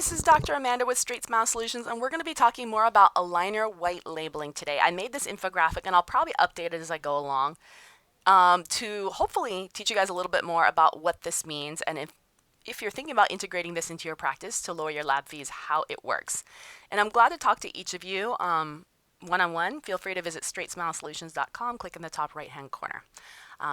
this is Dr. Amanda with StraightSmile Solutions, and we're going to be talking more about aligner white labeling today. I made this infographic, and I'll probably update it as I go along to hopefully teach you guys a little bit more about what this means, and if you're thinking about integrating this into your practice to lower your lab fees, how it works. And I'm glad to talk to each of you one-on-one. Feel free to visit StraightSmileSolutions.com, click in the top right-hand corner.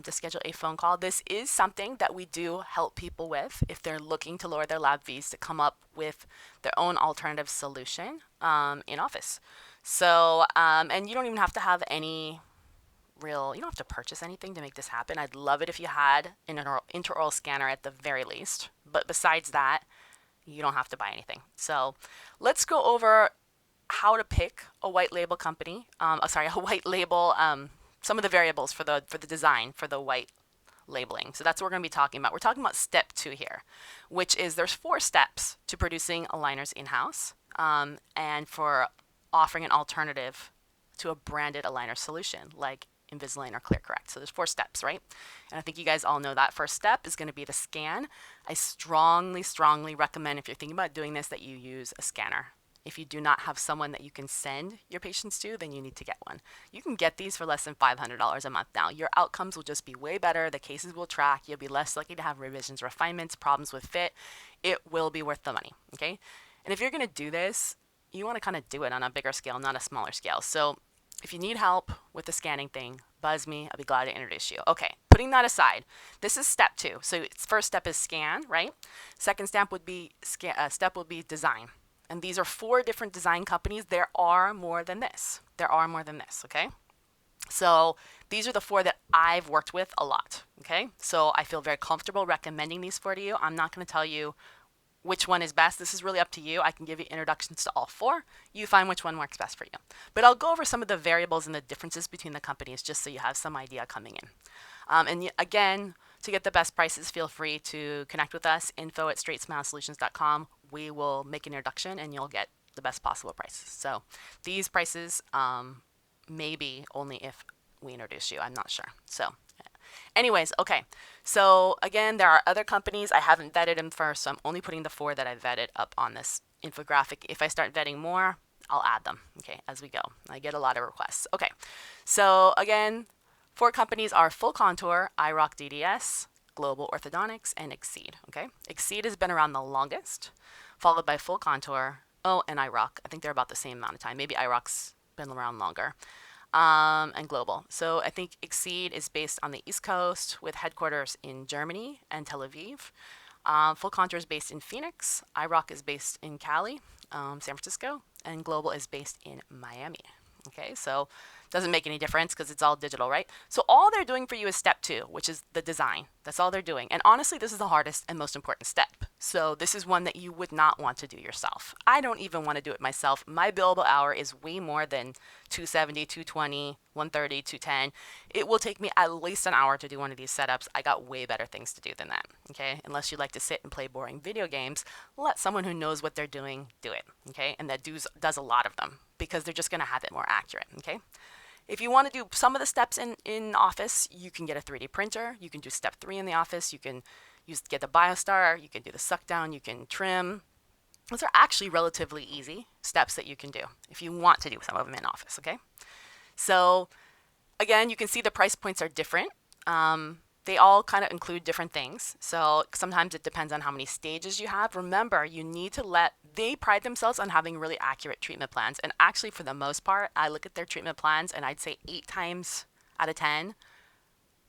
To schedule a phone call. This is something that we do help people with if they're looking to lower their lab fees, to come up with their own alternative solution in office. So, and you don't even have to have any you don't have to purchase anything to make this happen. I'd love it if you had an intraoral scanner at the very least, but besides that, you don't have to buy anything. So let's go over how to pick a white label company, a white label some of the variables for the design for the white labeling. So that's what we're going to be talking about. We're talking about step 2 here, which is there's 4 steps to producing aligners in-house and for offering an alternative to a branded aligner solution like Invisalign or ClearCorrect. So there's 4 steps, right? And I think you guys all know that first step is going to be the scan. I strongly, strongly recommend, if you're thinking about doing this, that you use a scanner. If you do not have someone that you can send your patients to, then you need to get one. You can get these for less than $500 a month now. Your outcomes will just be way better. The cases will track. You'll be less likely to have revisions, refinements, problems with fit. It will be worth the money, okay? And if you're going to do this, you want to kind of do it on a bigger scale, not a smaller scale. So if you need help with the scanning thing, buzz me. I'll be glad to introduce you. Okay, putting that aside, this is step 2. So first step is scan, right? Second step would be design. And these are 4 different design companies. There are more than this. Okay? So these are the 4 that I've worked with a lot, okay? So I feel very comfortable recommending these 4 to you. I'm not going to tell you which one is best. This is really up to you. I can give you introductions to all 4. You find which one works best for you. But I'll go over some of the variables and the differences between the companies just so you have some idea coming in. And again, to get the best prices, feel free to connect with us, info@straightsmilesolutions.com. We will make an introduction and you'll get the best possible prices. So these prices maybe only if we introduce you. I'm not sure. So anyways, okay. So again, there are other companies. I haven't vetted them first, so I'm only putting the 4 that I vetted up on this infographic. If I start vetting more, I'll add them, okay, as we go. I get a lot of requests. Okay, so again, 4 companies are Full Contour, iRock DDS, Global Orthodontics, and Exceed, okay? Exceed has been around the longest, followed by Full Contour, and iRock. I think they're about the same amount of time. Maybe iRock's been around longer. And Global. So I think Exceed is based on the East Coast with headquarters in Germany and Tel Aviv. Full Contour is based in Phoenix. iRock is based in Cali, San Francisco, and Global is based in Miami. Okay, so doesn't make any difference because it's all digital, right? So all they're doing for you is step 2, which is the design. That's all they're doing. And honestly, this is the hardest and most important step. So this is one that you would not want to do yourself. I don't even want to do it myself. My billable hour is way more than $270, $220, $130, $210. It will take me at least an hour to do one of these setups. I got way better things to do than that, okay? Unless you like to sit and play boring video games, let someone who knows what they're doing do it, okay? And that does a lot of them because they're just going to have it more accurate, okay? If you want to do some of the steps in office, you can get a 3D printer. You can do step 3 in the office. You can get the BioStar. You can do the suck down. You can trim. Those are actually relatively easy steps that you can do if you want to do some of them in office, okay? So again, you can see the price points are different. They all kind of include different things. So sometimes it depends on how many stages you have. Remember, you need to they pride themselves on having really accurate treatment plans. And actually, for the most part, I look at their treatment plans and I'd say 8 times out of 10,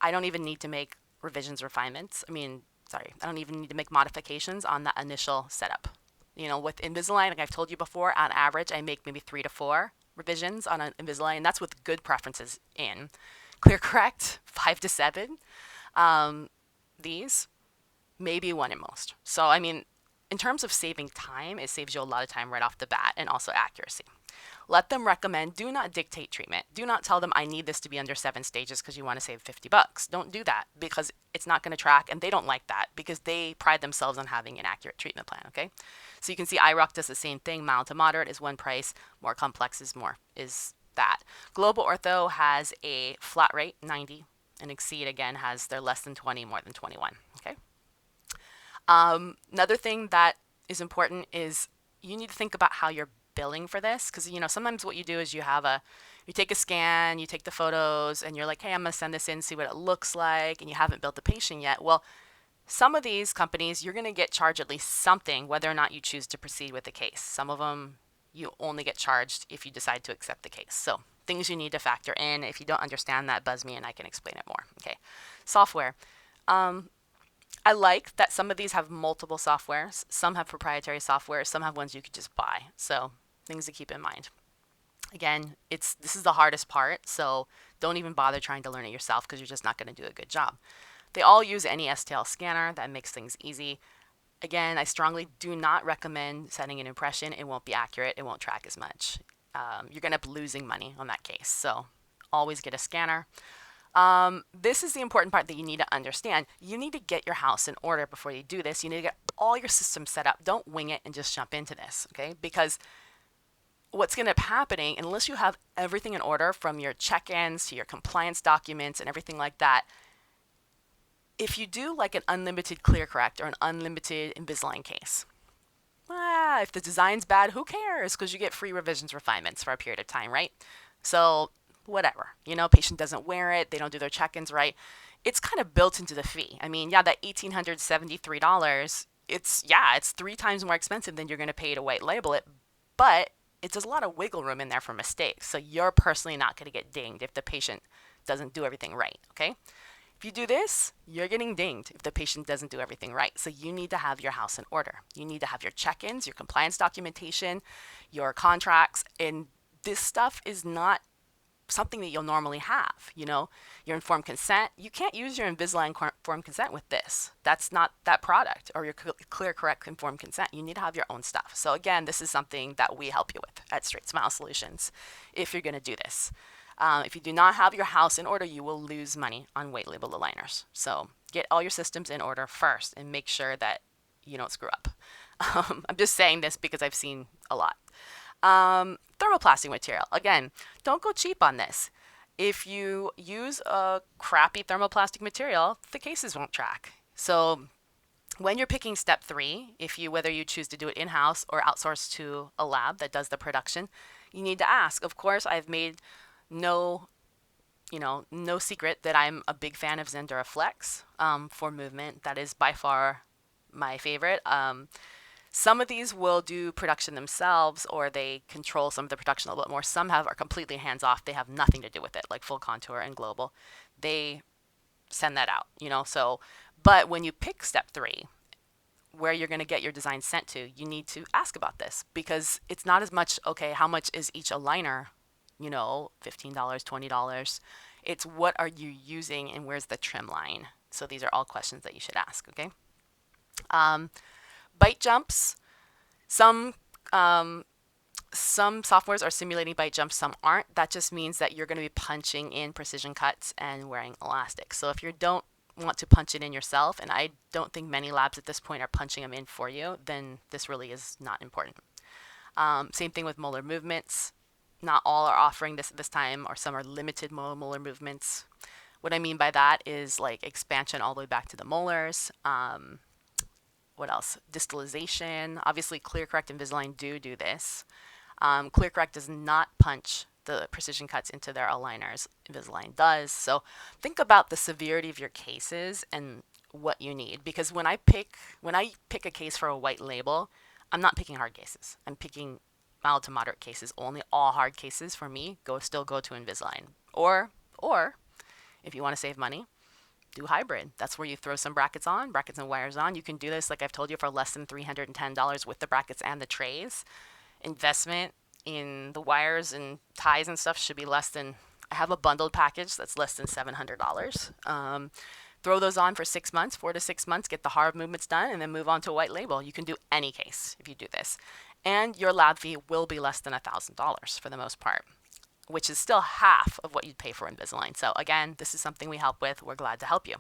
I don't even need to make revisions, refinements. I don't even need to make modifications on that initial setup. You know, with Invisalign, like I've told you before, on average, I make maybe 3 to 4 revisions on an Invisalign, and that's with good preferences in. ClearCorrect, 5 to 7. These, maybe 1 at most. So, in terms of saving time, it saves you a lot of time right off the bat and also accuracy. Let them recommend. Do not dictate treatment. Do not tell them I need this to be under 7 stages because you want to save $50. Don't do that because it's not going to track, and they don't like that because they pride themselves on having an accurate treatment plan, okay? So you can see iRock does the same thing. Mild to moderate is one price. More complex is that. Global Ortho has a flat rate, 90. And Exceed, again, has their less than 20, more than 21, okay? Another thing that is important is you need to think about how you're billing for this, because sometimes what you do is you take a scan, you take the photos, and you're like, hey, I'm going to send this in, see what it looks like, and you haven't billed the patient yet. Well, some of these companies, you're going to get charged at least something, whether or not you choose to proceed with the case. Some of them, you only get charged if you decide to accept the case. So things you need to factor in. If you don't understand that, buzz me and I can explain it more. Okay. Software. I like that some of these have multiple softwares. Some have proprietary software. Some have ones you could just buy. So things to keep in mind. Again, this is the hardest part. So don't even bother trying to learn it yourself, because you're just not going to do a good job. They all use any STL scanner. That makes things easy. Again, I strongly do not recommend sending an impression. It won't be accurate. It won't track as much. You're going to end up losing money on that case. So always get a scanner. This is the important part that you need to understand. You need to get your house in order before you do this. You need to get all your systems set up. Don't wing it and just jump into this, okay? Because what's going to end up happening, unless you have everything in order from your check-ins to your compliance documents and everything like that, if you do like an unlimited clear correct or an unlimited Invisalign case, if the design's bad, who cares? Because you get free revisions refinements for a period of time, right? So whatever, patient doesn't wear it, they don't do their check-ins right. It's kind of built into the fee. I mean, that $1,873, it's 3 times more expensive than you're going to pay to white label it, but there's a lot of wiggle room in there for mistakes. So you're personally not going to get dinged if the patient doesn't do everything right, okay? If you do this, you're getting dinged if the patient doesn't do everything right. So you need to have your house in order. You need to have your check-ins, your compliance documentation, your contracts, and this stuff is not something that you'll normally have. Your informed consent. You can't use your Invisalign informed consent with this. That's not that product, or your clear, correct informed consent. You need to have your own stuff. So again, this is something that we help you with at StraightSmile Solutions if you're going to do this. If you do not have your house in order, you will lose money on white label aligners. So get all your systems in order first and make sure that you don't screw up. I'm just saying this because I've seen a lot. Thermoplastic material. Again, don't go cheap on this. If you use a crappy thermoplastic material, the cases won't track. So when you're picking step 3, whether you choose to do it in-house or outsource to a lab that does the production, you need to ask. Of course, I've made no secret that I'm a big fan of Zendura Flex for movement. That is by far my favorite. Some of these will do production themselves, or they control some of the production a little bit more. Some are completely hands-off. They have nothing to do with it, like Full Contour and Global. They send that out, So, but when you pick step 3, where you're going to get your design sent to, you need to ask about this, because it's not as much, okay, how much is each aligner? $15, $20. It's what are you using and where's the trim line? So these are all questions that you should ask, okay? Byte Jumps. Some softwares are simulating Byte Jumps, some aren't. That just means that you're going to be punching in precision cuts and wearing elastic. So if you don't want to punch it in yourself, and I don't think many labs at this point are punching them in for you, then this really is not important. Same thing with Molar Movements. Not all are offering this at this time, or some are limited molar movements. What I mean by that is like expansion all the way back to the molars. What else? Distalization. Obviously, ClearCorrect and Invisalign do this. ClearCorrect does not punch the precision cuts into their aligners. Invisalign does. So think about the severity of your cases and what you need. Because when I pick a case for a white label, I'm not picking hard cases. I'm picking mild to moderate cases only. All hard cases for me still go to Invisalign. Or if you want to save money, do hybrid. That's where you throw some brackets and wires on. You can do this, like I've told you, for less than $310 with the brackets and the trays. Investment in the wires and ties and stuff should be less than, I have a bundled package that's less than $700. Throw those on for 6 months, 4 to 6 months, get the hard movements done, and then move on to a white label. You can do any case if you do this. And your lab fee will be less than $1,000 for the most part, which is still half of what you'd pay for Invisalign. So again, this is something we help with. We're glad to help you.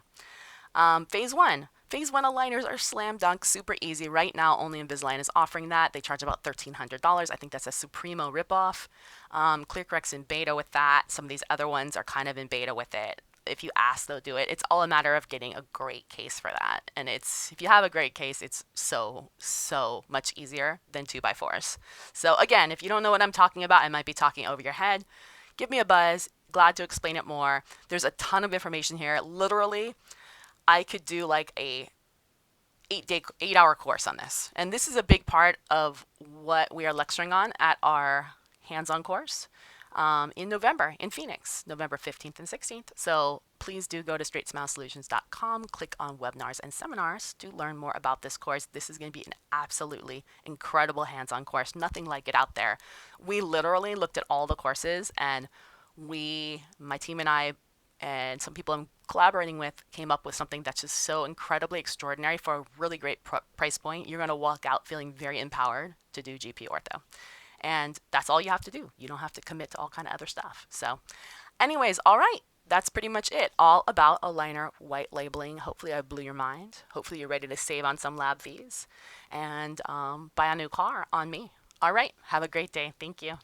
Phase 1. Phase 1 aligners are slam dunk, super easy. Right now, only Invisalign is offering that. They charge about $1,300. I think that's a Supremo ripoff. ClearCorrect's in beta with that. Some of these other ones are kind of in beta with it. if you ask, they'll do it. It's all a matter of getting a great case for that. And if you have a great case, it's so much easier than 2x4s. So again, if you don't know what I'm talking about, I might be talking over your head. Give me a buzz. Glad to explain it more. There's a ton of information here. Literally, I could do like a 8-hour course on this. And this is a big part of what we are lecturing on at our hands-on course in November in Phoenix, November 15th and 16th. So please do go to StraightSmileSolutions.com, click on webinars and seminars to learn more about this course. This is going to be an absolutely incredible hands-on course, nothing like it out there. We literally looked at all the courses, and my team and I, and some people I'm collaborating with, came up with something that's just so incredibly extraordinary for a really great price point. You're going to walk out feeling very empowered to do GP ortho. And that's all you have to do. You don't have to commit to all kind of other stuff. So anyways, all right, that's pretty much it. All about aligner white labeling. Hopefully I blew your mind. Hopefully you're ready to save on some lab fees and buy a new car on me. All right, have a great day. Thank you.